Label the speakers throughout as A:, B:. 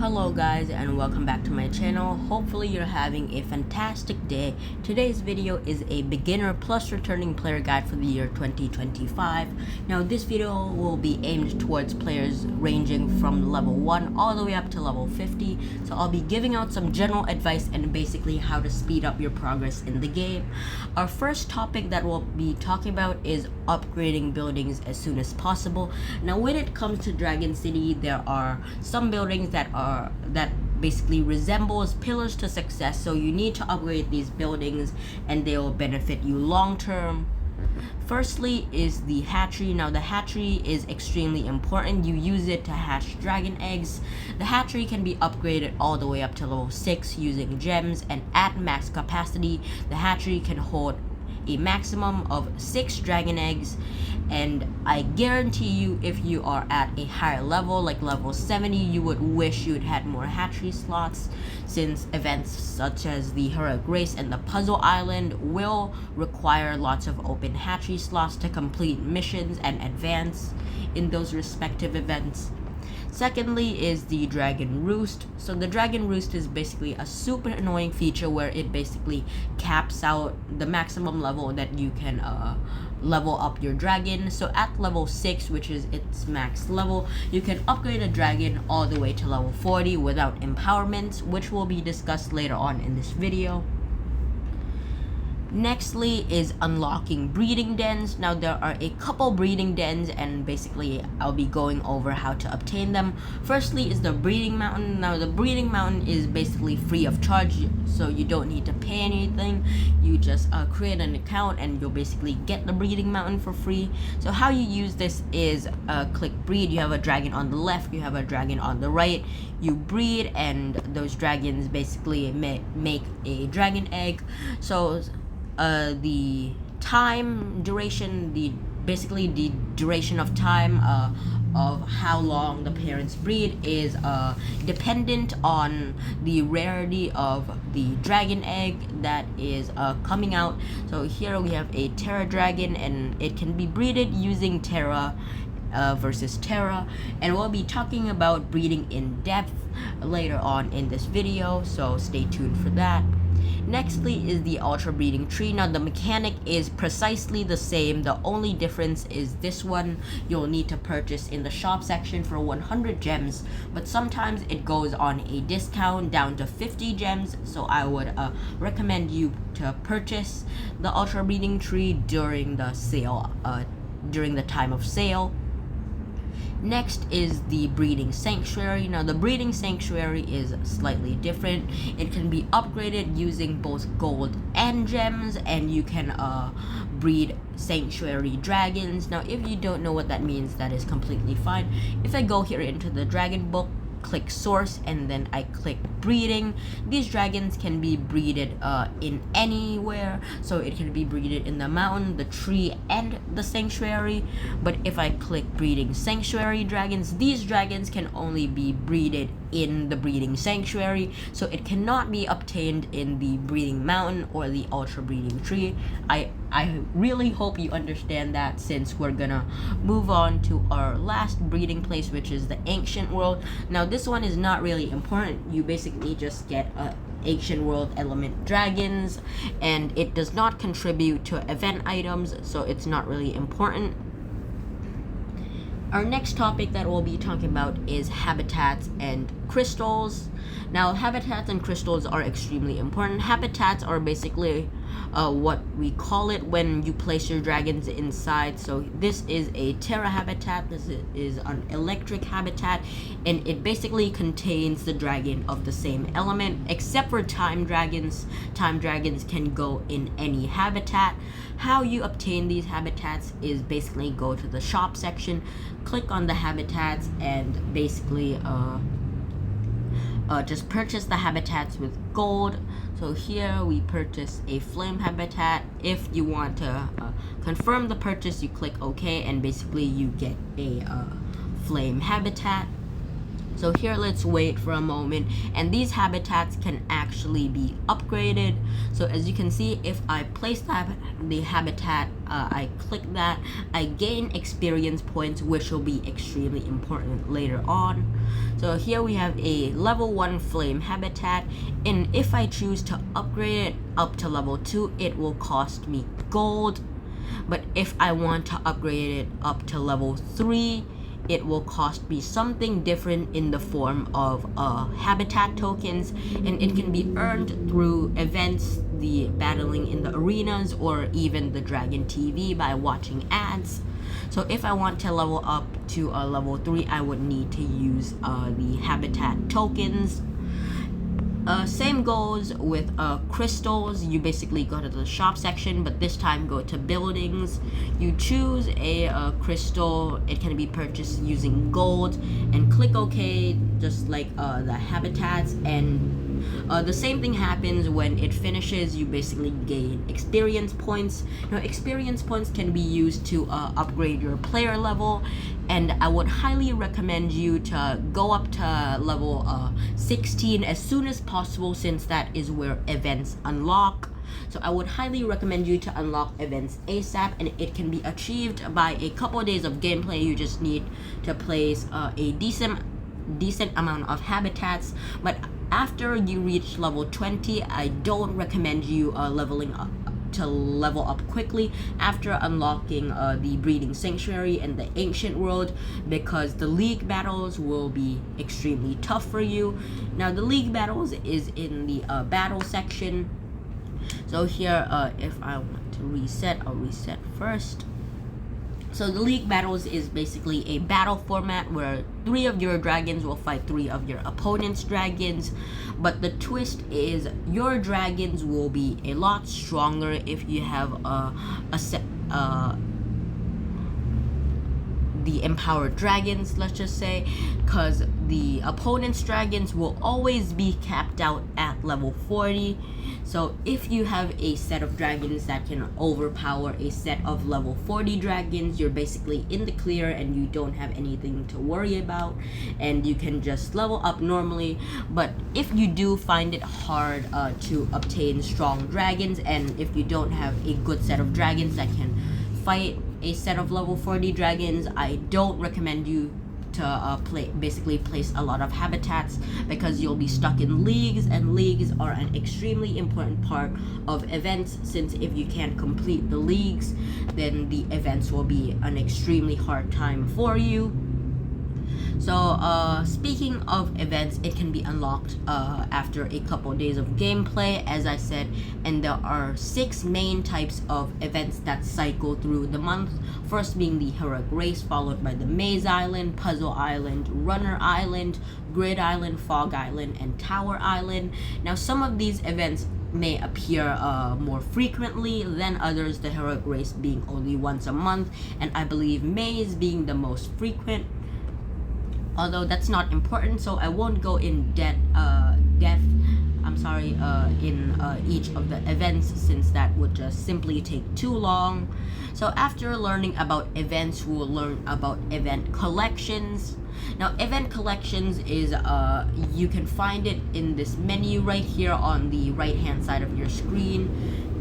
A: Hello guys and welcome back to my channel. Hopefully you're having a fantastic day. Today's video is a beginner plus returning player guide for the year 2025. Now this video will be aimed towards players ranging from level 1 all the way up to level 50. So I'll be giving out some general advice and basically how to speed up your progress in the game. Our first topic that we'll be talking about is upgrading buildings as soon as possible. Now when it comes to Dragon City, there are some buildings that basically resembles pillars to success, so you need to upgrade these buildings and they will benefit you long term. Firstly is the hatchery. Now the hatchery is extremely important. You use it to hatch dragon eggs. The hatchery can be upgraded all the way up to level 6 using gems, and at max capacity the hatchery can hold a maximum of 6 dragon eggs. And I guarantee you, if you are at a higher level like level 70, you would wish you'd had more hatchery slots, since events such as the Heroic Race and the Puzzle Island will require lots of open hatchery slots to complete missions and advance in those respective events. Secondly is the Dragon Roost. So the Dragon Roost is basically a super annoying feature where it basically caps out the maximum level that you can level up your dragon. So at level 6, which is its max level, you can upgrade a dragon all the way to level 40 without empowerment, which will be discussed later on in this video. Nextly is unlocking breeding dens. Now there are a couple breeding dens and basically I'll be going over how to obtain them. Firstly is the breeding mountain. Now the breeding mountain is basically free of charge, so you don't need to pay anything. You just create an account and you'll basically get the breeding mountain for free. So how you use this is click breed. You have a dragon on the left, you have a dragon on the right. You breed and those dragons basically make a dragon egg. So the time duration, basically the duration of time of how long the parents breed is dependent on the rarity of the dragon egg that is coming out. So here we have a Terra dragon and it can be breeded using Terra versus Terra, and we'll be talking about breeding in depth later on in this video, so stay tuned for that. Nextly is the ultra breeding tree. Now the mechanic is precisely the same. The only difference is this one you'll need to purchase in the shop section for 100 gems, but sometimes it goes on a discount down to 50 gems, so I would recommend you to purchase the ultra breeding tree during the sale, during the time of sale. Next is the breeding sanctuary. Now the breeding sanctuary is slightly different. It can be upgraded using both gold and gems, and you can breed sanctuary dragons. Now if you don't know what that means, that is completely fine. If I go here into the dragon book, click source, and then I click breeding, these dragons can be breeded in anywhere. So it can be breeded in the mountain, the tree, and the sanctuary. But if I click breeding sanctuary dragons, these dragons can only be breeded in the breeding sanctuary, so it cannot be obtained in the breeding mountain or the ultra breeding tree. I really hope you understand that, since we're gonna move on to our last breeding place, which is the ancient world. Now this one is not really important. You basically just get ancient world element dragons, and it does not contribute to event items, so it's not really important. Our next topic that we'll be talking about is habitats and crystals. Now habitats and crystals are extremely important. Habitats are basically what we call it when you place your dragons inside. So this is a Terra habitat, this is an electric habitat, and it basically contains the dragon of the same element, except for time dragons. Time dragons can go in any habitat. How you obtain these habitats is basically go to the shop section, click on the habitats, and basically just purchase the habitats with gold. So here we purchase a flame habitat. If you want to confirm the purchase, you click OK, and basically you get a flame habitat. So here, let's wait for a moment, and these habitats can actually be upgraded. So as you can see, if I place the habitat, I click that, I gain experience points, which will be extremely important later on. So here we have a level 1 flame habitat, and if I choose to upgrade it up to level 2, it will cost me gold. But if I want to upgrade it up to level 3, it will cost me something different in the form of habitat tokens, and it can be earned through events, the battling in the arenas, or even the Dragon TV by watching ads. So if I want to level up to level 3, I would need to use the habitat tokens. Same goes with crystals. You basically go to the shop section, but this time go to buildings. You choose a crystal. It can be purchased using gold, and click OK, just like the habitats. And the same thing happens when it finishes. You basically gain experience points. Now, experience points can be used to upgrade your player level, and I would highly recommend you to go up to level 16 as soon as possible, since that is where events unlock. So I would highly recommend you to unlock events ASAP, and it can be achieved by a couple of days of gameplay. You just need to place a decent amount of habitats. But after you reach level 20, I don't recommend you leveling up to level up quickly after unlocking the breeding sanctuary and the ancient world, because the league battles will be extremely tough for you. Now, the league battles is in the battle section. So here, if I want to reset, I'll reset first. So the league battles is basically a battle format where 3 of your dragons will fight 3 of your opponent's dragons. But the twist is your dragons will be a lot stronger if you have the empowered dragons, let's just say, because the opponent's dragons will always be capped out at level 40. So if you have a set of dragons that can overpower a set of level 40 dragons, you're basically in the clear and you don't have anything to worry about, and you can just level up normally. But if you do find it hard to obtain strong dragons, and if you don't have a good set of dragons that can fight a set of level 40 dragons, I don't recommend you to basically place a lot of habitats, because you'll be stuck in leagues, and leagues are an extremely important part of events, since if you can't complete the leagues, then the events will be an extremely hard time for you. So speaking of events, it can be unlocked after a couple days of gameplay, as I said, and there are 6 main types of events that cycle through the month. First being the Heroic Race, followed by the Maze Island, Puzzle Island, Runner Island, Grid Island, Fog Island, and Tower Island. Now, some of these events may appear more frequently than others, the Heroic Race being only once a month, and I believe Maze being the most frequent. Although that's not important, so I won't go in depth in each of the events, since that would just simply take too long. So after learning about events, we'll learn about event collections. Now, event collections is you can find it in this menu right here on the right hand side of your screen.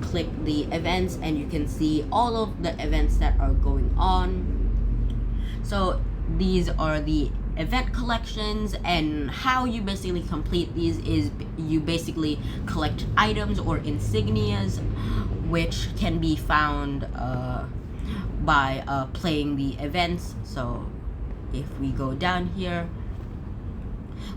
A: Click the events and you can see all of the events that are going on. So these are the event collections, and how you basically complete these is you basically collect items or insignias, which can be found by playing the events. So if we go down here,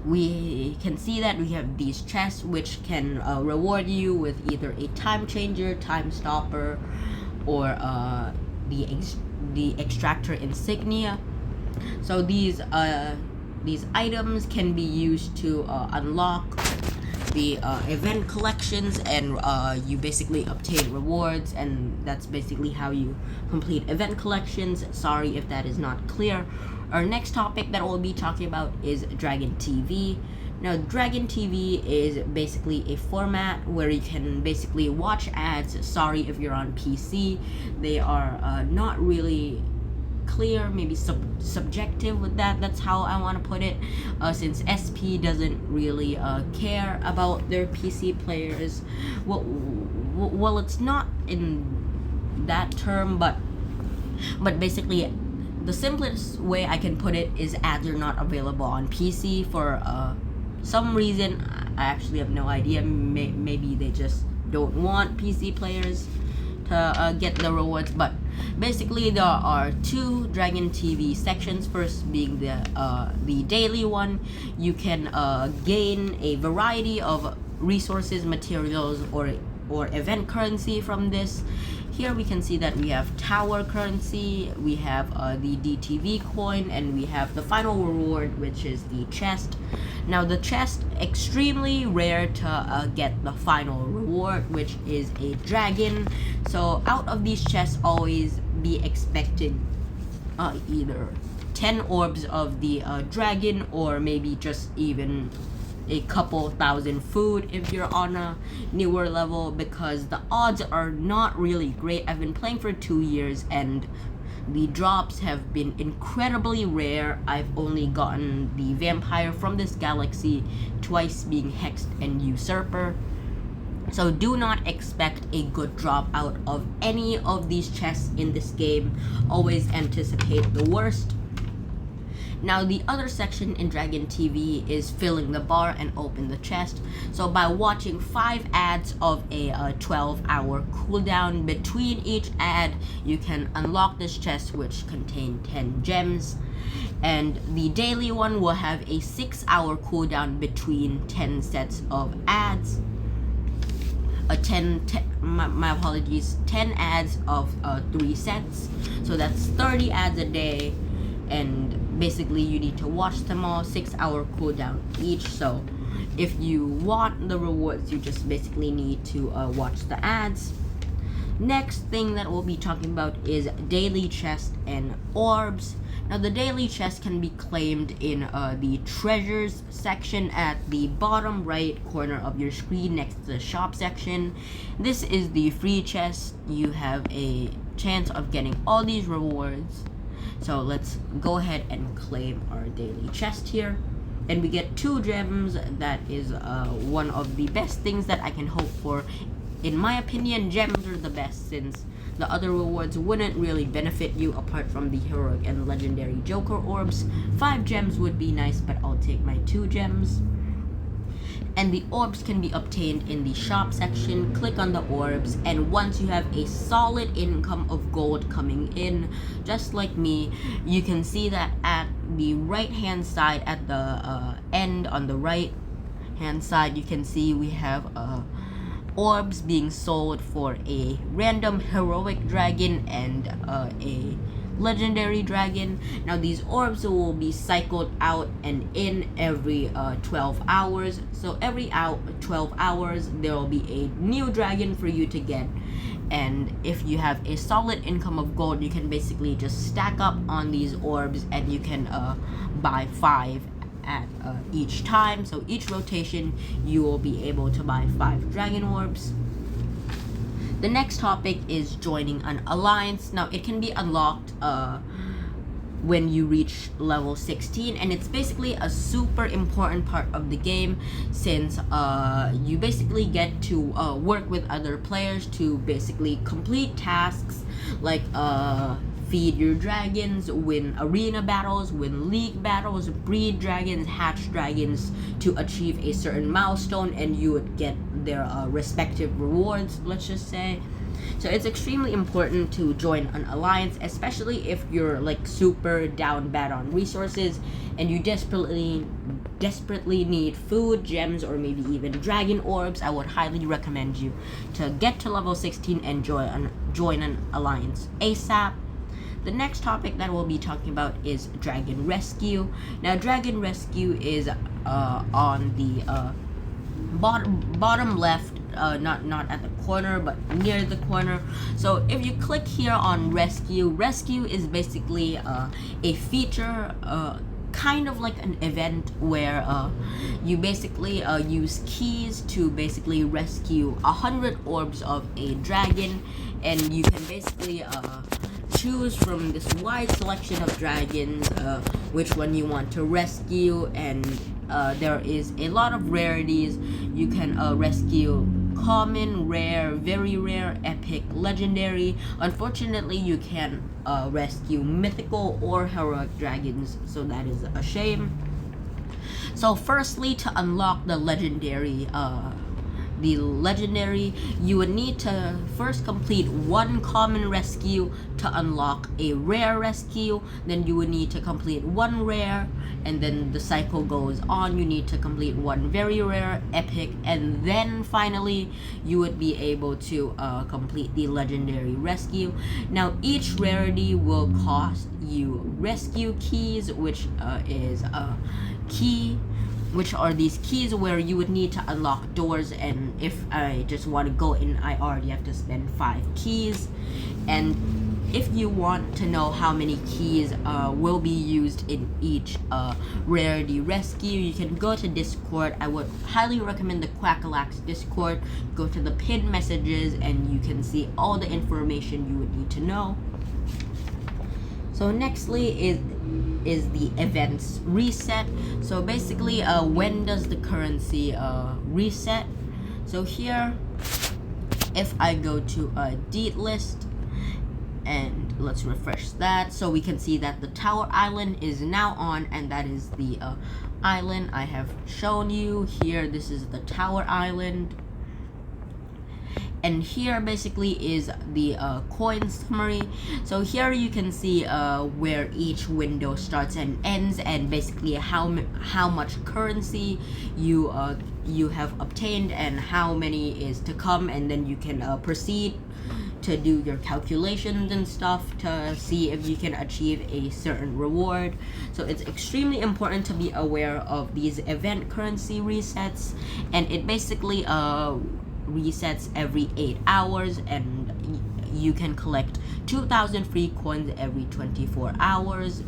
A: we can see that we have these chests which can reward you with either a time changer, time stopper, or the extractor insignia. So these items can be used to unlock the event collections, and you basically obtain rewards, and that's basically how you complete event collections. Sorry if that is not clear. Our next topic that we'll be talking about is Dragon TV. Now, Dragon TV is basically a format where you can basically watch ads. Sorry if you're on PC, they are not really clear, maybe subjective with that. That's how I want to put it, since SP doesn't really care about their PC players. Well, it's not in that term, but basically the simplest way I can put it is ads are not available on PC for some reason. I actually have no idea. Maybe they just don't want PC players to get the rewards. But basically there are two Dragon TV sections. First being the daily one. You can gain a variety of resources, materials, or event currency from this. Here we can see that we have tower currency, we have the DTV coin, and we have the final reward, which is the chest. Now the chest, extremely rare to get the final reward, which is a dragon. So out of these chests, always be expected either 10 orbs of the dragon, or maybe just even a couple thousand food if you're on a newer level, because the odds are not really great. I've been playing for 2 years and the drops have been incredibly rare. I've only gotten the vampire from this galaxy twice, being hexed and usurper. So do not expect a good drop out of any of these chests in this game. Always anticipate the worst. Now the other section in Dragon TV is filling the bar and open the chest. So by watching 5 ads of a 12-hour cooldown between each ad, you can unlock this chest, which contain 10 gems. And the daily one will have a 6-hour cooldown between 10 sets of ads. 10 ads of 3 sets. So that's 30 ads a day. And basically you need to watch them all, 6-hour cooldown each. So if you want the rewards, you just basically need to watch the ads. Next thing that we'll be talking about is daily chest and orbs. Now the daily chest can be claimed in the treasures section at the bottom right corner of your screen next to the shop section. This is the free chest. You have a chance of getting all these rewards. So let's go ahead and claim our daily chest here. And we get 2 gems. That is one of the best things that I can hope for. In my opinion, gems are the best, since the other rewards wouldn't really benefit you apart from the heroic and legendary Joker orbs. 5 gems would be nice, but I'll take my 2 gems. And the orbs can be obtained in the shop section. Click on the orbs, and once you have a solid income of gold coming in, just like me, you can see that at the right hand side, at the end on the right hand side, you can see we have orbs being sold for a random heroic dragon and a legendary dragon. Now these orbs will be cycled out and in every 12 hours. So every 12 hours there will be a new dragon for you to get. And if you have a solid income of gold, you can basically just stack up on these orbs, and you can buy 5 at each time. So each rotation you will be able to buy 5 dragon orbs. The next topic is joining an alliance. Now it can be unlocked when you reach level 16, and it's basically a super important part of the game, since you basically get to work with other players to basically complete tasks like feed your dragons, win arena battles, win league battles, breed dragons, hatch dragons to achieve a certain milestone, and you would get their respective rewards, let's just say. So it's extremely important to join an alliance, especially if you're like super down bad on resources and you desperately need food, gems, or maybe even dragon orbs. I would highly recommend you to get to level 16 and join an alliance ASAP. The next topic that we'll be talking about is Dragon Rescue. Now Dragon Rescue is on the bottom left, not at the corner, but near the corner. So if you click here on Rescue is basically a feature, kind of like an event where you basically use keys to basically rescue 100 orbs of a dragon, and you can basically choose from this wide selection of dragons which one you want to rescue, and there is a lot of rarities. You can rescue common, rare, very rare, epic, legendary. Unfortunately, you can rescue mythical or heroic dragons, so that is a shame. So firstly, to unlock the legendary, you would need to first complete one common rescue to unlock a rare rescue. Then you would need to complete one rare, and then the cycle goes on. You need to complete one very rare, epic, and then finally you would be able to complete the legendary rescue. Now each rarity will cost you rescue keys, which is a key, which are these keys where you would need to unlock doors, and if I just want to go in, I already have to spend 5 keys. And if you want to know how many keys will be used in each rarity rescue, you can go to Discord. I would highly recommend the Quackalax Discord. Go to the pinned messages and you can see all the information you would need to know. So nextly is the events reset. So basically, when does the currency reset? So here, if I go to a deed list and let's refresh that, so we can see that the Tower Island is now on, and that is the island I have shown you here. This is the Tower Island. And here basically is the coin summary. So here you can see where each window starts and ends, and basically how much currency you have obtained and how many is to come, and then you can proceed to do your calculations and stuff to see if you can achieve a certain reward. So it's extremely important to be aware of these event currency resets, and it basically resets every 8 hours, and you can collect 2,000 free coins every 24 hours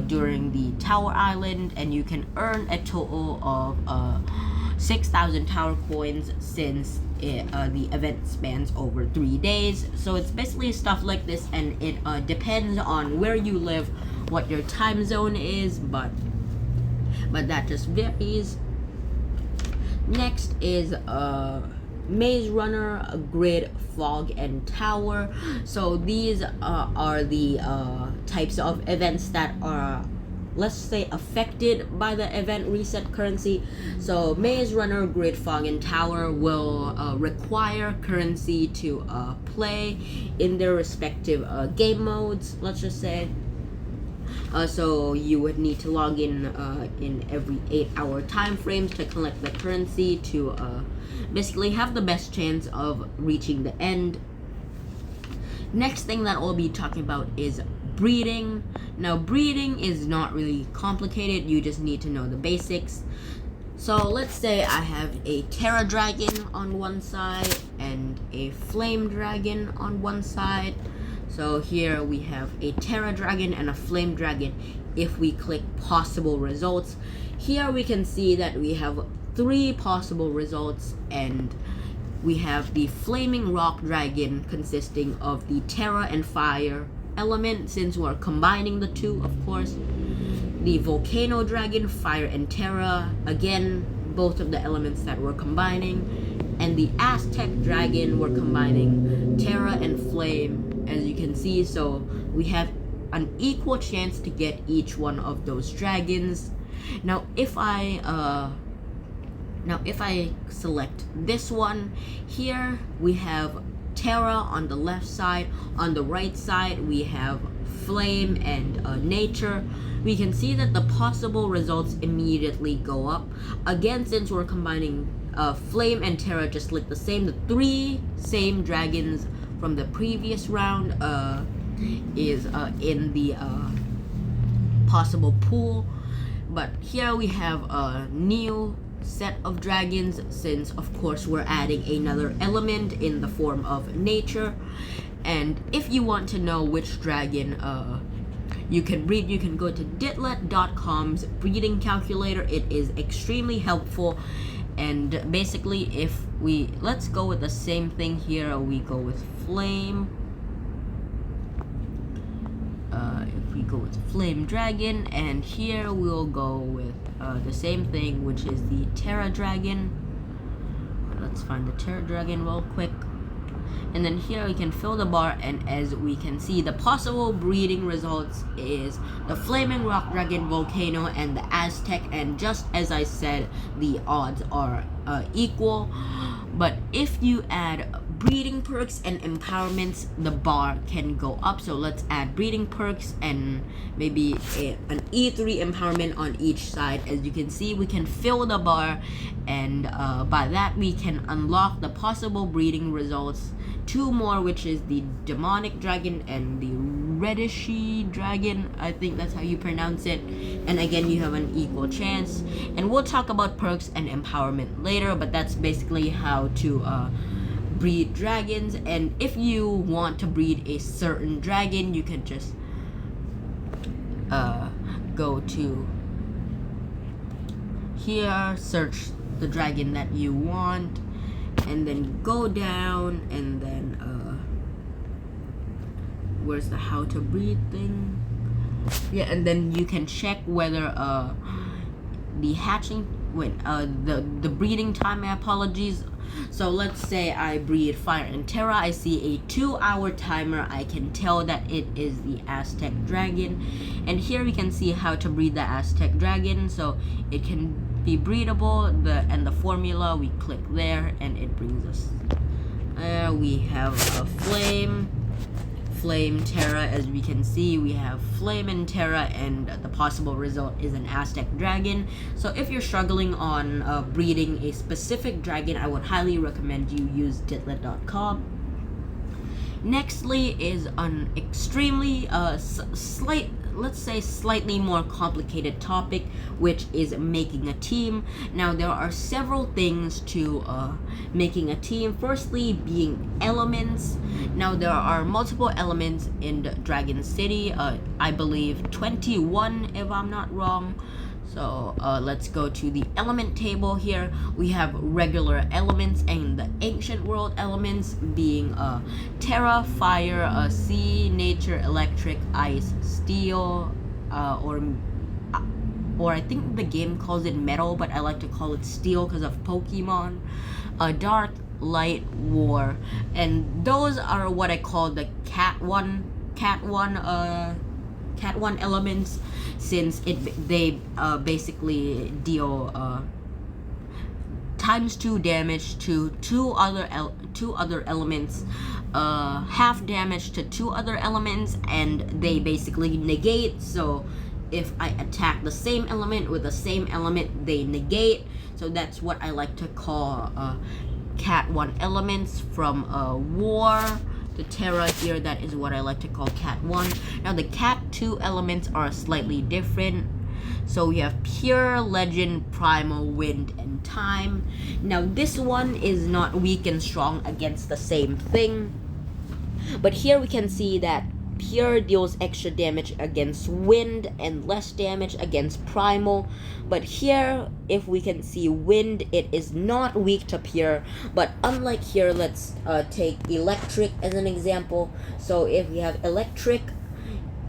A: during the Tower Island, and you can earn a total of 6,000 tower coins since the event spans over 3 days. So it's basically stuff like this, and it depends on where you live, what your time zone is, but that just varies. Next is Maze Runner, Grid, Fog, and Tower. So these are the types of events that are, let's say, affected by the event reset currency. So Maze Runner, Grid, Fog, and Tower will require currency to play in their respective game modes, let's just say. So you would need to log in every 8-hour time frames to collect the currency to basically have the best chance of reaching the end. Next thing that I'll be talking about is breeding. Now breeding is not really complicated, you just need to know the basics. So let's say I have a Terra Dragon on one side and a Flame Dragon on one side. So here we have a Terra Dragon and a Flame Dragon. If we click possible results, here we can see that we have 3 possible results, and we have the Flaming Rock Dragon consisting of the Terra and Fire element, since we're combining the two, of course. The Volcano Dragon, Fire and Terra, again, both of the elements that we're combining. And the Aztec Dragon, we're combining Terra and Flame, as you can see. So we have an equal chance to get each one of those dragons. Now if I select this one, here we have Terra on the left side. On the right side we have Flame and Nature. We can see that the possible results immediately go up. Again, since we're combining Flame and Terra just like the same, the 3 same dragons from the previous round is in the possible pool. But here we have a new set of dragons, since of course we're adding another element in the form of Nature. And if you want to know which dragon you can breed, you can go to ditlet.com's breeding calculator. It is extremely helpful. And basically, if let's go with the same thing here, we go with Flame. go with Flame Dragon, and here we'll go with the same thing, which is the Terra Dragon. Let's find the Terra Dragon real quick. And then here we can fill the bar, and as we can see, the possible breeding results is the Flaming Rock Dragon, Volcano, and the Aztec. And just as I said, the odds are equal. But if you add breeding perks and empowerments, the bar can go up. So let's add breeding perks and maybe an E3 empowerment on each side. As you can see, we can fill the bar, and by that we can unlock the possible breeding results. 2 more, which is the Demonic Dragon and the Redishy Dragon. I think that's how you pronounce it. And again, you have an equal chance. And we'll talk about perks and empowerment later, but that's basically how to breed dragons. And if you want to breed a certain dragon, you can just go to here, search the dragon that you want, and then go down, and then where's the how to breed thing? Yeah, and then you can check whether the hatching the breeding time, my apologies. So let's say I breed Fire and Terra. I see a 2-hour timer. I can tell that it is the Aztec Dragon. And here we can see how to breed the Aztec Dragon. So it can be breedable, and the formula, we click there and it brings us we have a Flame Terra. As we can see, we have Flame and Terra, and the possible result is an Aztec Dragon. So if you're struggling on breeding a specific dragon, I would highly recommend you use Ditlet.com. Nextly is an extremely slightly more complicated topic, which is making a team. Now, there are several things to making a team. Firstly, being elements. Now, there are multiple elements in the Dragon City. I believe 21, if I'm not wrong. So let's go to the element table here. We have regular elements and the ancient world elements being Terra, Fire, Sea, Nature, Electric, Ice, Steel, or I think the game calls it Metal, but I like to call it Steel because of Pokemon. Dark, Light, War, and those are what I call the Cat 1 elements, since they basically deal ×2 damage to two other elements, half damage to 2 other elements, and they basically negate. So if I attack the same element with the same element, they negate. So that's what I like to call Cat 1 elements. From War, the Terra here, that is what I like to call Cat 1. Now the Cat 2 elements are slightly different. So we have Pure, Legend, Primal, Wind, and Time. Now this one is not weak and strong against the same thing. But here we can see that Pure deals extra damage against Wind and less damage against Primal. But here, if we can see Wind, it is not weak to Pure. But unlike here, let's take Electric as an example. So if we have Electric,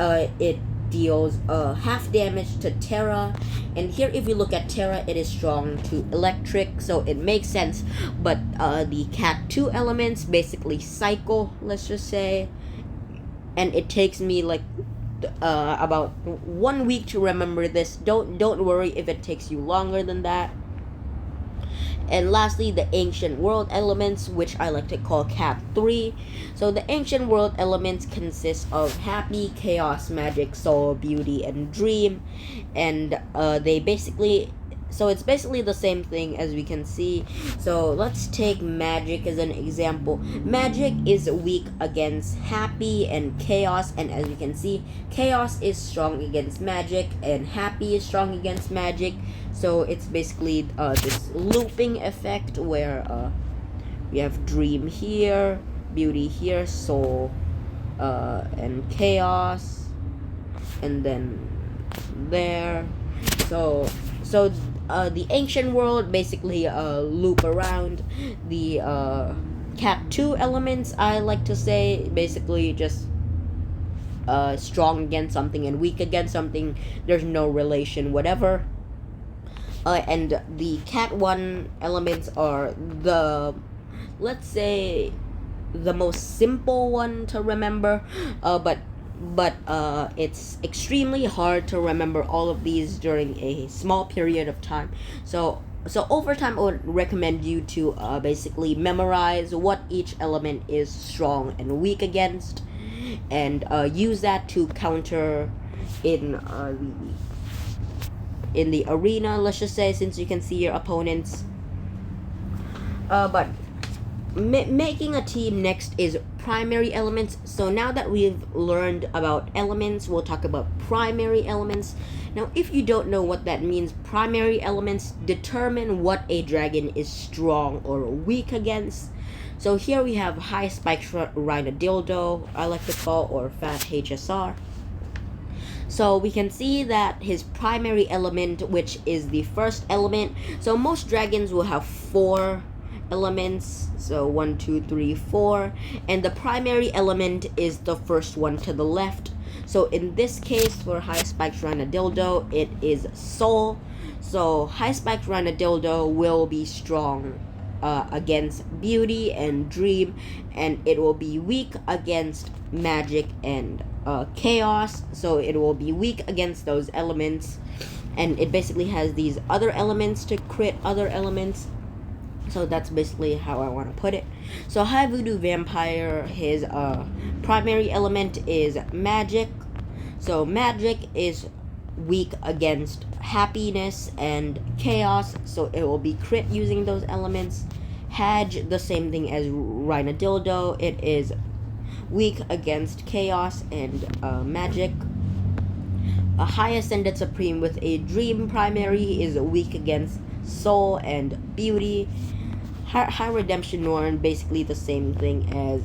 A: it deals half damage to Terra. And here, if we look at Terra, it is strong to Electric, so it makes sense. But the Cat 2 elements basically cycle, let's just say. And it takes me like about 1 week to remember this. Don't worry if it takes you longer than that. And lastly, the ancient world elements, which I like to call Cat 3. So the ancient world elements consist of Happy, Chaos, Magic, Soul, Beauty, and Dream. And they basically, so it's basically the same thing as we can see. So let's take Magic as an example. Magic is weak against Happy and Chaos, and as you can see, Chaos is strong against Magic and Happy is strong against Magic. So it's basically this looping effect where we have Dream here, Beauty here, Soul, and Chaos, and then there. So the ancient world basically loop around. The Cat 2 elements, I like to say, basically just strong against something and weak against something. There's no relation whatever. And the cat 1 elements are the, let's say, the most simple one to remember, but it's extremely hard to remember all of these during a small period of time. So over time, I would recommend you to basically memorize what each element is strong and weak against, and use that to counter in the arena, let's just say, since you can see your opponents. But making a team next is primary elements. So now that we've learned about elements, we'll talk about primary elements. Now, if you don't know what that means, primary elements determine what a dragon is strong or weak against. So here we have high spike Rhinodildo, I like to call, or fat HSR. So we can see that his primary element, which is the first element, so most dragons will have 4 elements, so 1, 2, 3, 4, and the primary element is the first one to the left. So in this case, for high spiked Rhinodildo, it is soul. So high spiked Rhinodildo will be strong against beauty and dream, and it will be weak against magic and chaos. So it will be weak against those elements, and it basically has these other elements to crit other elements. So that's basically how I want to put it. So high voodoo vampire, his primary element is magic. So magic is weak against happiness and chaos, so it will be crit using those elements. Haj, the same thing as Rhinodildo, it is weak against chaos and magic. A high ascended supreme with a dream primary is weak against soul and beauty. High redemption Norn, basically the same thing as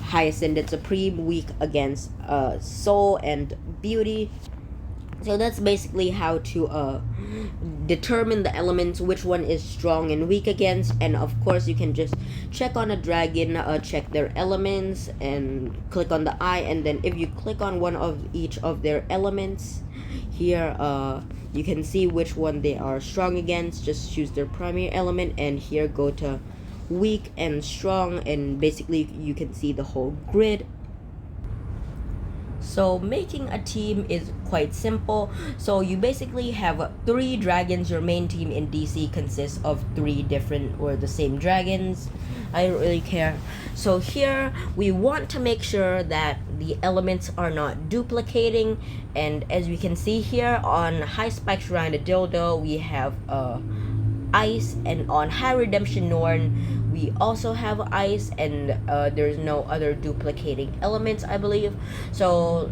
A: high ascended supreme, weak against soul and beauty. So that's basically how to determine the elements, which one is strong and weak against. And of course, you can just check on a dragon, check their elements, and click on the eye. And then if you click on one of each of their elements here, you can see which one they are strong against. Just choose their primary element, and here go to weak and strong, and basically you can see the whole grid. So making a team is quite simple. So you basically have 3 dragons. Your main team in DC consists of 3 different or the same dragons. I don't really care. So here we want to make sure that the elements are not duplicating, and as we can see here on high spiked Rhinodildo we have ice, and on high redemption Norn we also have ice, and there's no other duplicating elements, I believe. So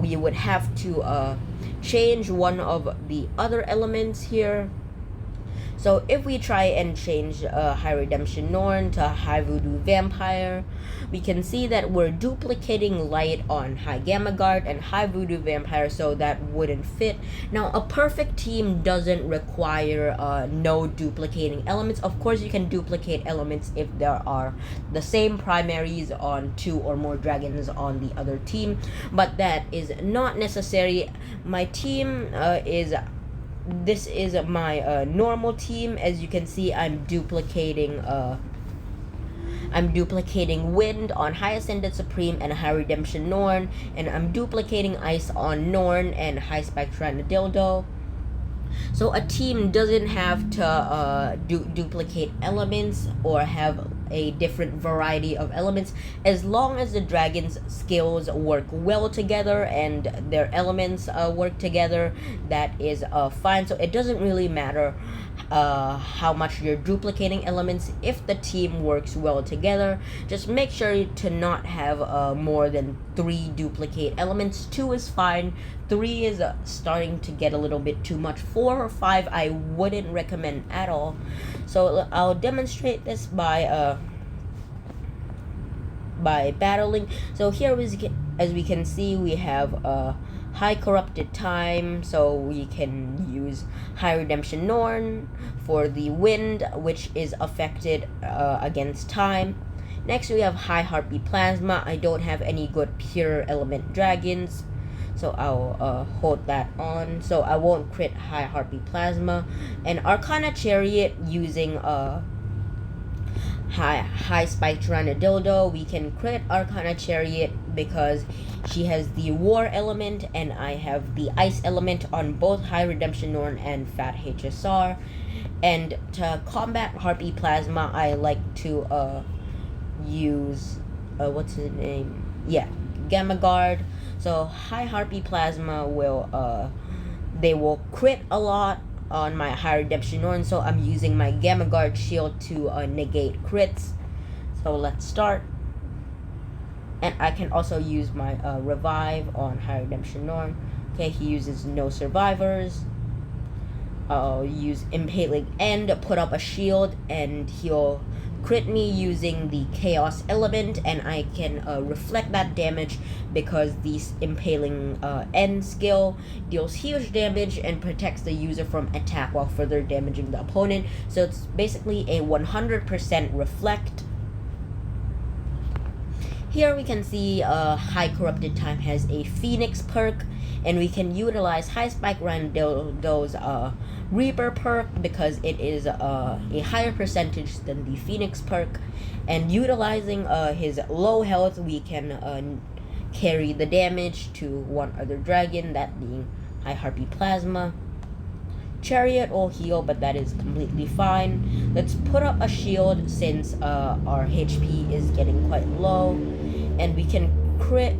A: we would have to change one of the other elements here. So if we try and change high redemption Norn to high voodoo vampire, we can see that we're duplicating light on high gamma guard and high voodoo vampire, so that wouldn't fit. Now a perfect team doesn't require no duplicating elements. Of course you can duplicate elements if there are the same primaries on 2 or more dragons on the other team, but that is not necessary. My team this is my normal team. As you can see, I'm duplicating wind on high ascended supreme and high redemption Norn, and I'm duplicating ice on Norn and high spiked Rhinodildo. So a team doesn't have to duplicate elements or have a different variety of elements, as long as the dragon's skills work well together and their elements work together. That is fine. So it doesn't really matter how much you're duplicating elements if the team works well together. Just make sure to not have more than 3 duplicate elements. 2 is fine. 3 is starting to get a little bit too much. 4 or 5 I wouldn't recommend at all. So I'll demonstrate this by battling. So here as we can see, we have high corrupted time, so we can use high redemption Norn for the wind, which is affected against time. Next we have High Heartbeat Plasma. I don't have any good pure element dragons, so I'll hold that on, so I won't crit High Heartbeat Plasma. And Arcana Chariot using high spike Tyranodildo, we can crit Arcana Chariot because she has the war element and I have the ice element on both High Redemption Norn and Fat HSR. And to combat Heartbeat Plasma, I like to use what's his name? Yeah, Gamma Guard. So High Heartbeat Plasma will they will crit a lot on my High Redemption Norn, so I'm using my Gamma Guard shield to negate crits. So let's start. And I can also use my revive on High Redemption Norn. Okay, he uses no survivors. I'll use Impaling End, put up a shield, and he'll crit me using the Chaos element, and I can reflect that damage because the Impaling End skill deals huge damage and protects the user from attack while further damaging the opponent. So it's basically a 100% reflect. Here we can see High Corrupted Time has a Phoenix perk, and we can utilize High Spike Rando's Reaper perk because it is a higher percentage than the Phoenix perk. And utilizing his low health, we can carry the damage to one other dragon, that being High Heartbeat Plasma. Chariot will heal, but that is completely fine. Let's put up a shield since our HP is getting quite low, and we can crit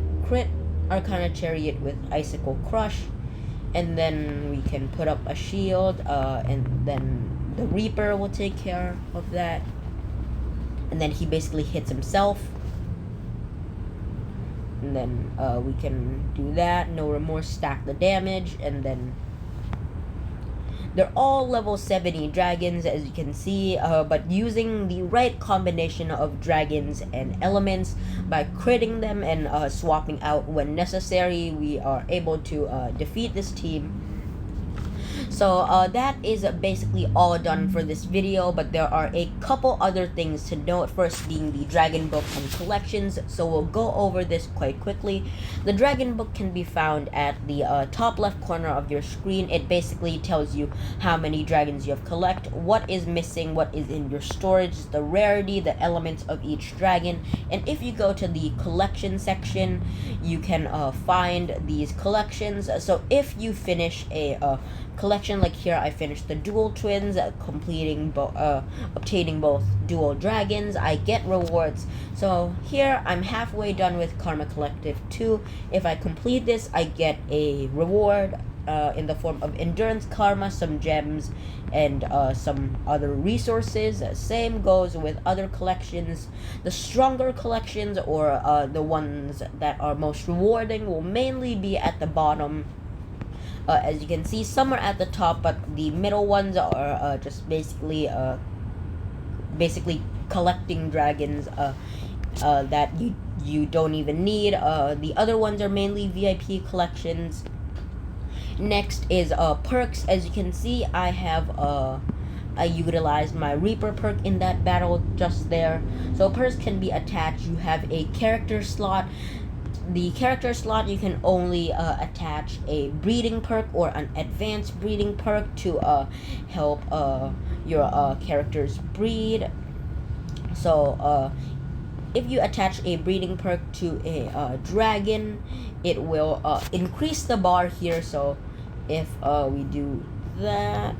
A: Arcana Chariot with Icicle Crush, and then we can put up a shield, and then the Reaper will take care of that, and then he basically hits himself, and then we can do that, No Remorse, stack the damage, and then they're all level 70 dragons, as you can see, but using the right combination of dragons and elements, by critting them and swapping out when necessary, we are able to defeat this team. So that is basically all done for this video, but there are a couple other things to note, first being the Dragon Book and collections, so we'll go over this quite quickly. The Dragon Book can be found at the top left corner of your screen. It basically tells you how many dragons you have collected, what is missing, what is in your storage, the rarity, the elements of each dragon, and if you go to the collection section, you can find these collections. So if you finish a collection, like here I finished the dual twins, obtaining both dual dragons, I get rewards. So here I'm halfway done with Karma Collective 2. If I complete this, I get a reward in the form of endurance karma, some gems, and some other resources. Same goes with other collections. The stronger collections, or the ones that are most rewarding, will mainly be at the bottom. As you can see, some are at the top, but the middle ones are just basically collecting dragons that you don't even need. The other ones are mainly VIP collections. Next is perks. As you can see, I have I utilized my Reaper perk in that battle just there. So perks can be attached. You have a character slot. The character slot, you can only attach a breeding perk or an advanced breeding perk to help your characters breed. So if you attach a breeding perk to a dragon, it will increase the bar here. So if we do that,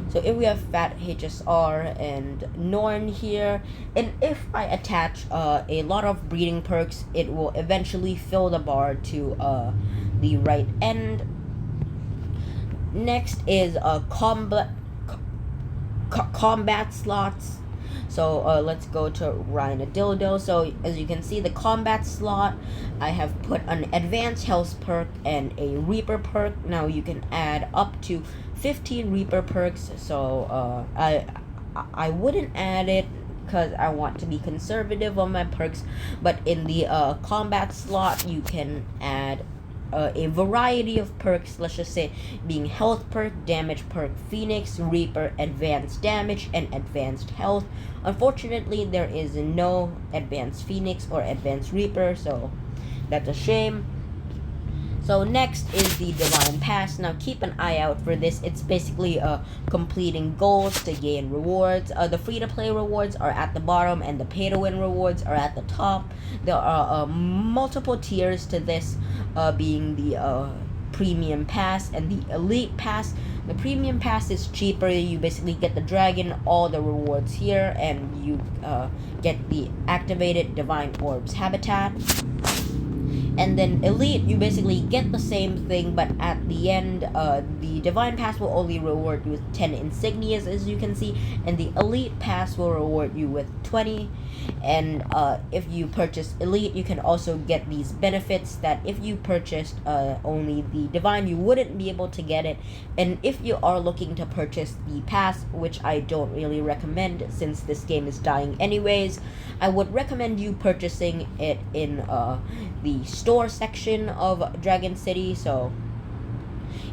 A: so if we have Fat HSR and Norn here, and if I attach a lot of breeding perks, it will eventually fill the bar to the right end. Next is combat slots. So let's go to Rhinodildo. So as you can see, the combat slot, I have put an advanced health perk and a Reaper perk. Now you can add up to 15 Reaper perks. So I wouldn't add it because I want to be conservative on my perks, but in the combat slot you can add a variety of perks, let's just say, being health perk, damage perk, phoenix, reaper, advanced damage, and advanced health. Unfortunately, there is no advanced phoenix or advanced reaper, so that's a shame. So next is the Divine Pass. Now keep an eye out for this. It's basically completing goals to gain rewards. The free-to-play rewards are at the bottom and the pay-to-win rewards are at the top. There are multiple tiers to this, being the Premium Pass and the Elite Pass. The Premium Pass is cheaper. You basically get the dragon, all the rewards here, and you get the activated Divine Orbs habitat. And then Elite, you basically get the same thing, but at the end, the Divine Pass will only reward you with 10 insignias, as you can see, and the Elite Pass will reward you with 20. And if you purchase Elite, you can also get these benefits that if you purchased only the Divine, you wouldn't be able to get it. And if you are looking to purchase the Pass, which I don't really recommend since this game is dying anyways, I would recommend you purchasing it in the store section of Dragon City. So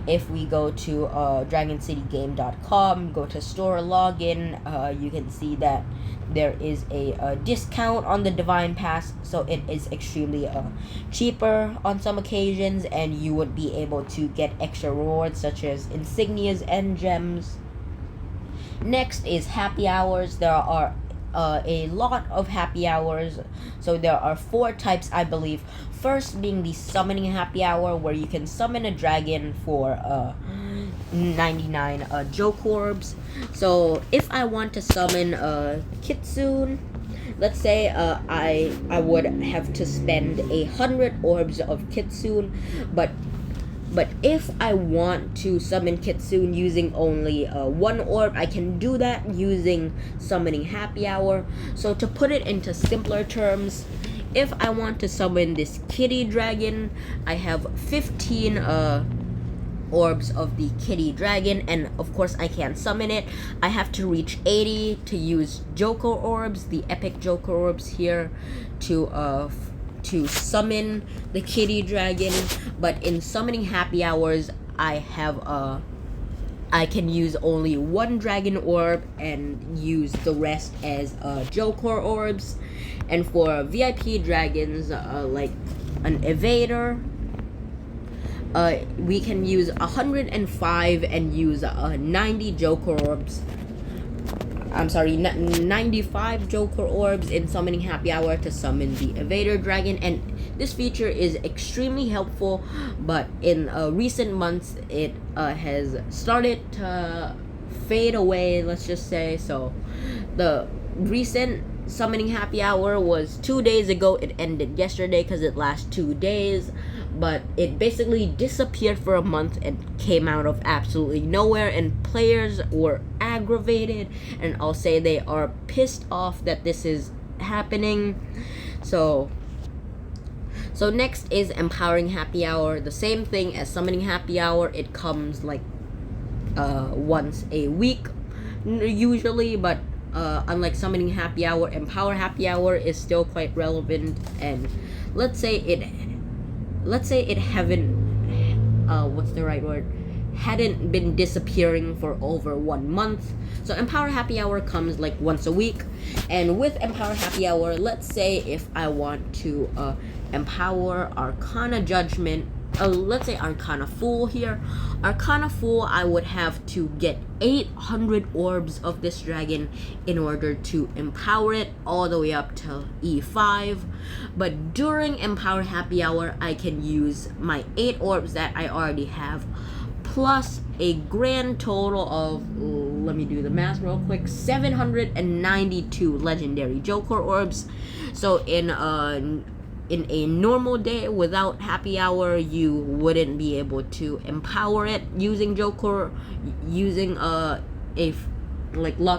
A: if we go to DragonCityGame.com, go to store login, you can see that there is a discount on the Divine Pass, so it is extremely cheaper on some occasions, and you would be able to get extra rewards such as insignias and gems. Next is happy hours. There are a lot of happy hours. So there are 4 types, I believe. First being the summoning happy hour, where you can summon a dragon for 99 joke orbs. So if I want to summon Kitsune, let's say I would have to spend 100 orbs of Kitsune, but if I want to summon Kitsune using only 1 orb, I can do that using summoning happy hour. So to put it into simpler terms, if I want to summon this kitty dragon, I have 15 orbs of the kitty dragon, and of course I can't summon it. I have to reach 80 to use Joker orbs, the epic Joker orbs here, to summon the kitty dragon. But in summoning happy hours, I can use only 1 dragon orb and use the rest as Joker orbs. And for VIP dragons, like an evader, we can use 105 and use 90 Joker orbs. I'm sorry, 95 Joker orbs in summoning happy hour to summon the evader dragon. And this feature is extremely helpful, but in recent months it has started to fade away, let's just say. So the recent summoning happy hour was 2 days ago. It ended yesterday because it lasts 2 days, but it basically disappeared for a month and came out of absolutely nowhere, and players were aggravated, and I'll say they are pissed off that this is happening. So next is empowering happy hour. The same thing as summoning happy hour. It comes like once a week usually, but unlike summoning happy hour, empower happy hour is still quite relevant. And let's say it haven't hadn't been disappearing for over 1 month. So empower happy hour comes like once a week. And with empower happy hour, let's say if I want to empower Arcana Judgment, let's say Arcana Fool here. Arcana Fool, I would have to get 800 orbs of this dragon in order to empower it all the way up to E5. But during Empower Happy Hour, I can use my 8 orbs that I already have, plus a grand total of, let me do the math real quick, 792 legendary Joker orbs. So in a normal day without happy hour, you wouldn't be able to empower it using Joker, using lots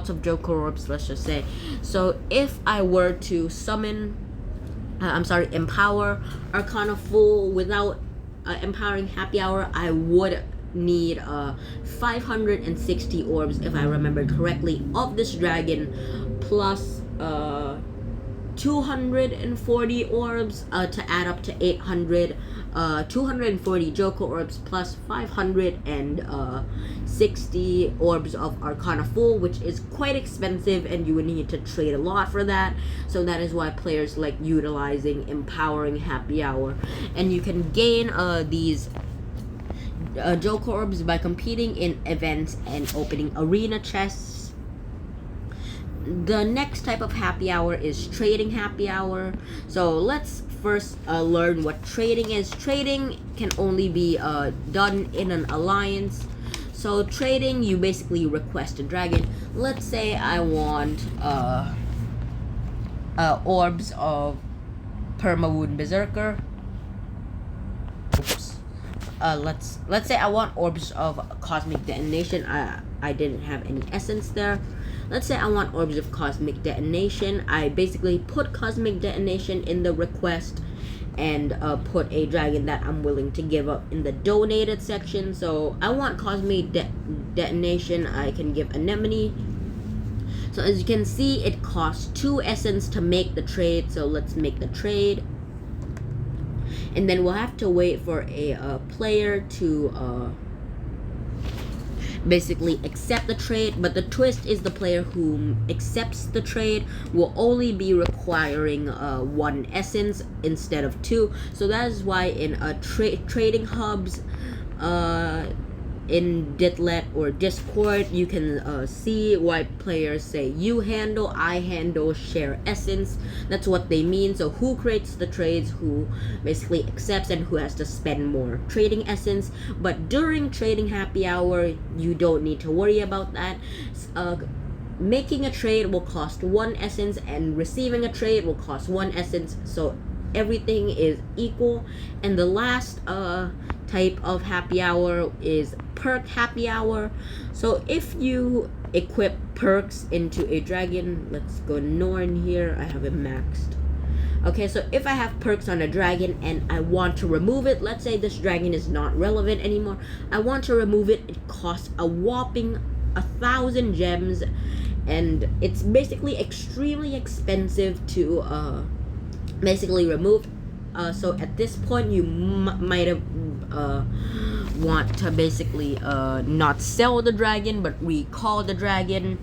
A: of Joker orbs, let's just say. So if I were to summon, empower Arcana Fool without empowering happy hour, I would need 560 orbs, if I remember correctly, of this dragon, plus 240 orbs to add up to 800. 240 Joker orbs plus 560 orbs of Arcana Full, which is quite expensive, and you would need to trade a lot for that. So that is why players like utilizing Empowering Happy Hour. And you can gain these Joker orbs by competing in events and opening arena chests. The next type of happy hour is trading happy hour. So let's first learn what trading is. Trading can only be done in an alliance. So trading, you basically request a dragon. Let's say I want orbs of Permawound Berserker. Oops. Let's say I want orbs of Cosmic Detonation. I didn't have any essence there. Let's say I want orbs of Cosmic Detonation. I basically put Cosmic Detonation in the request and put a dragon that I'm willing to give up in the donated section. So I want Cosmic Detonation. I can give Anemone. So as you can see, it costs 2 essence to make the trade. So let's make the trade. And then we'll have to wait for a player to basically accept the trade. But the twist is the player who accepts the trade will only be requiring 1 essence instead of 2. So that is why in trading hubs in Ditlet or Discord, you can see why players say you handle, I handle, share essence. That's what they mean. So who creates the trades, who basically accepts, and who has to spend more trading essence. But during trading happy hour, you don't need to worry about that. Making a trade will cost 1 essence, and receiving a trade will cost 1 essence. So everything is equal. And the last type of happy hour is perk happy hour. So if you equip perks into a dragon, let's go Norn here, I have it maxed. Okay, so if I have perks on a dragon and I want to remove it, let's say this dragon is not relevant anymore, I want to remove it, it costs a whopping 1,000 gems, and it's basically extremely expensive to basically remove. So at this point, you might have want to basically not sell the dragon, but recall the dragon.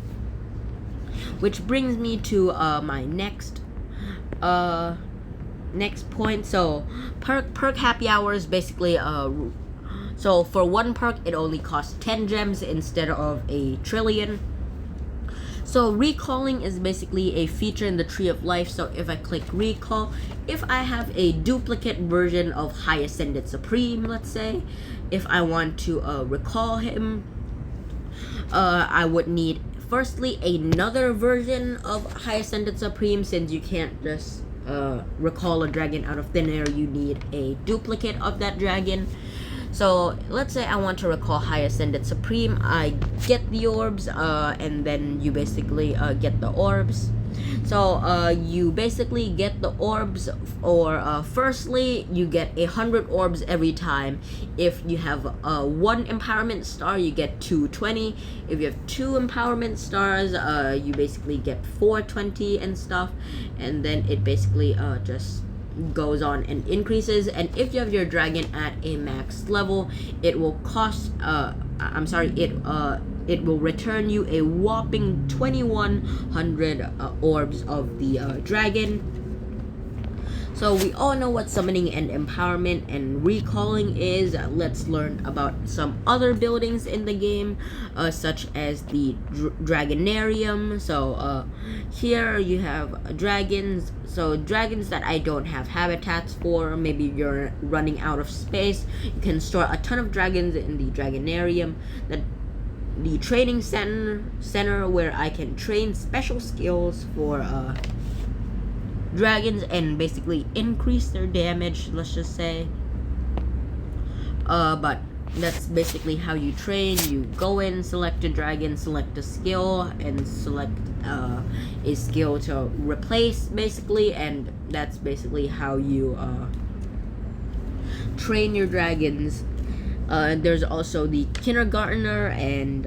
A: Which brings me to my next point. So perk happy hour is basically so for 1 perk it only costs 10 gems instead of a trillion. So recalling is basically a feature in the Tree of Life. So if I click recall, if I have a duplicate version of High Ascended Supreme, let's say, if I want to recall him, I would need firstly another version of High Ascended Supreme. Since you can't just recall a dragon out of thin air, you need a duplicate of that dragon. So let's say I want to recall High Ascended Supreme. I get the orbs, and then you basically get the orbs. So you basically get the orbs, or firstly you get 100 orbs every time. If you have 1 empowerment star, you get 220. If you have 2 empowerment stars, you basically get 420 and stuff. And then it basically just goes on and increases. And if you have your dragon at a max level, it will cost it will return you a whopping 2100 orbs of the dragon. So we all know what summoning and empowerment and recalling is. Let's learn about some other buildings in the game, such as the Dragonarium. So here you have dragons. So dragons that I don't have habitats for. Maybe you're running out of space. You can store a ton of dragons in the Dragonarium. The training center where I can train special skills for dragons and basically increase their damage, let's just say. But that's basically how you train. You go in, select a dragon, select a skill, and select a skill to replace, basically. And that's basically how you train your dragons. There's also the kindergartner and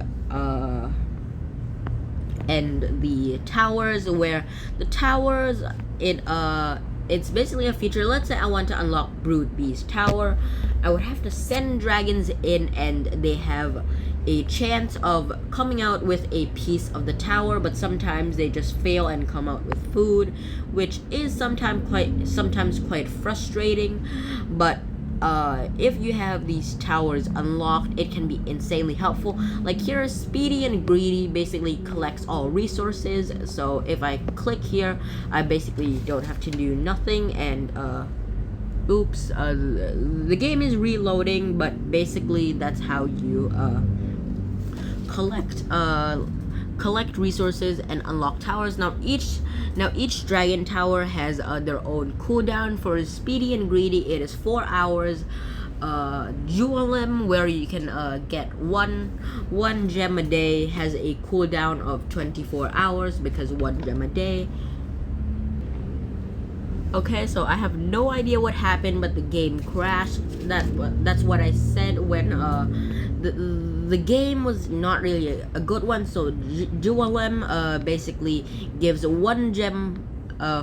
A: and the towers, where the towers, it's basically a feature. Let's say I want to unlock Brood Beast Tower. I would have to send dragons in, and they have a chance of coming out with a piece of the tower, but sometimes they just fail and come out with food, which is sometimes quite frustrating. But if you have these towers unlocked, it can be insanely helpful. Like here, Speedy and Greedy basically collects all resources, so if I click here, I basically don't have to do nothing. And oops, the game is reloading, but basically that's how you collect resources and unlock towers. Now each dragon tower has their own cooldown. For Speedy and Greedy, it is 4 hours. Duelim, where you can get one gem a day, has a cooldown of 24 hours because 1 gem a day. Okay, so I have no idea what happened, but the game crashed. That's what I said when the game was not really a good one. So Duelim basically gives 1 gem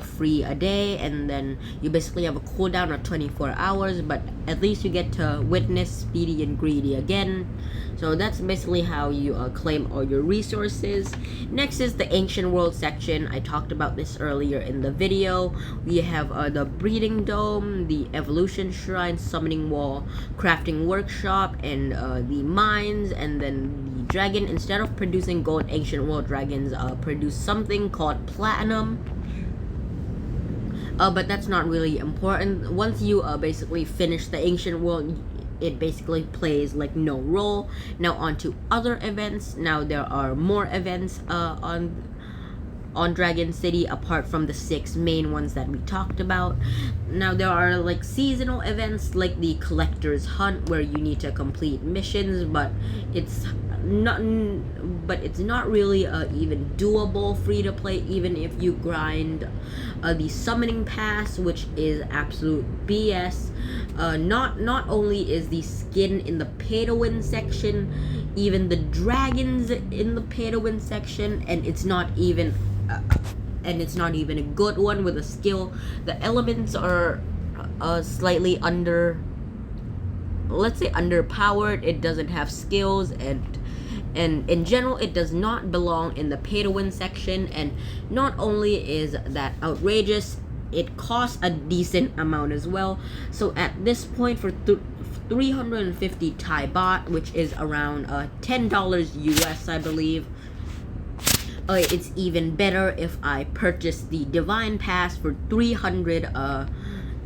A: free a day, and then you basically have a cooldown of 24 hours, but at least you get to witness Speedy and Greedy again. So that's basically how you claim all your resources. Next is the Ancient World section. I talked about this earlier in the video. We have the Breeding Dome, the Evolution Shrine, Summoning Wall, Crafting Workshop, and the Mines, and then the Dragon. Instead of producing gold, Ancient World dragons produce something called Platinum. But that's not really important. Once you basically finish the Ancient World, it basically plays like no role. Now on to other events. Now there are more events on Dragon City apart from the 6 main ones that we talked about. Now there are like seasonal events like the Collector's Hunt, where you need to complete missions, but it's not really even doable free to play, even if you grind the Summoning Pass, which is absolute BS. Not only is the skin in the pay to win section, even the dragons in the pay to win section, and it's not even a good one with a skill. The elements are slightly let's say underpowered. It doesn't have skills, and in general it does not belong in the pay to win section. And not only is that outrageous, it costs a decent amount as well. So at this point, for 350 Thai baht, which is around $10 US, I believe, it's even better if I purchase the Divine Pass for 300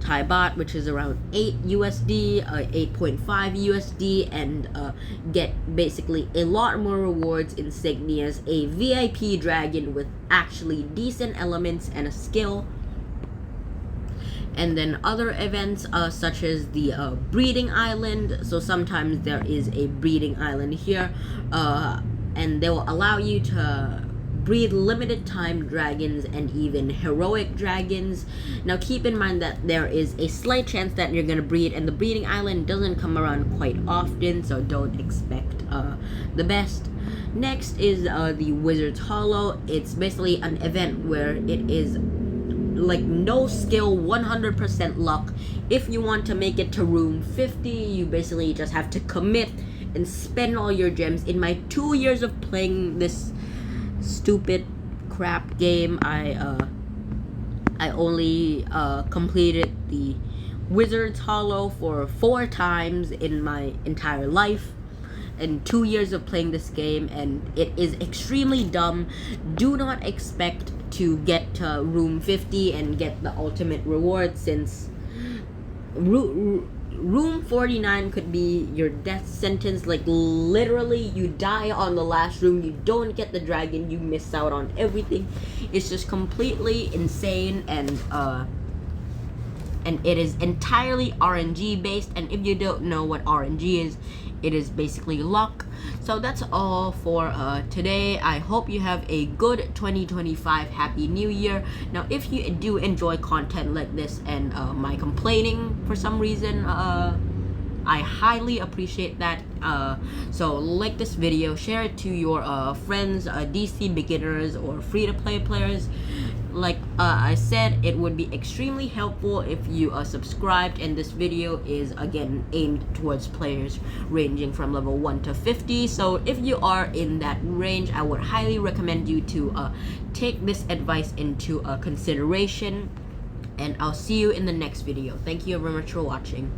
A: Thai baht, which is around 8 USD, 8.5 USD, and get basically a lot more rewards, insignias, a VIP dragon with actually decent elements and a skill. And then other events such as the Breeding Island. So sometimes there is a Breeding Island here, and they will allow you to breed limited time dragons and even heroic dragons. Now keep in mind that there is a slight chance that you're gonna breed, and the Breeding Island doesn't come around quite often, so don't expect the best. Next is the Wizard's Hollow. It's basically an event where it is like no skill, 100% luck. If you want to make it to room 50, you basically just have to commit and spend all your gems. In my 2 years of playing this stupid crap game, I only completed the Wizard's Hollow for 4 times in my entire life, in 2 years of playing this game, and it is extremely dumb. Do not expect to get to room 50 and get the ultimate reward, since room 49 could be your death sentence. Like literally, you die on the last room, you don't get the dragon, you miss out on everything. It's just completely insane, and it is entirely RNG based. And if you don't know what RNG is, it is basically luck. So that's all for today. I hope you have a good 2025. Happy New Year. Now if you do enjoy content like this and my complaining for some reason, I highly appreciate that. So like this video, share it to your friends, DC beginners or free-to-play players. Like I said, it would be extremely helpful if you subscribed, and this video is again aimed towards players ranging from level 1 to 50. So if you are in that range, I would highly recommend you to take this advice into consideration, and I'll see you in the next video. Thank you very much for watching.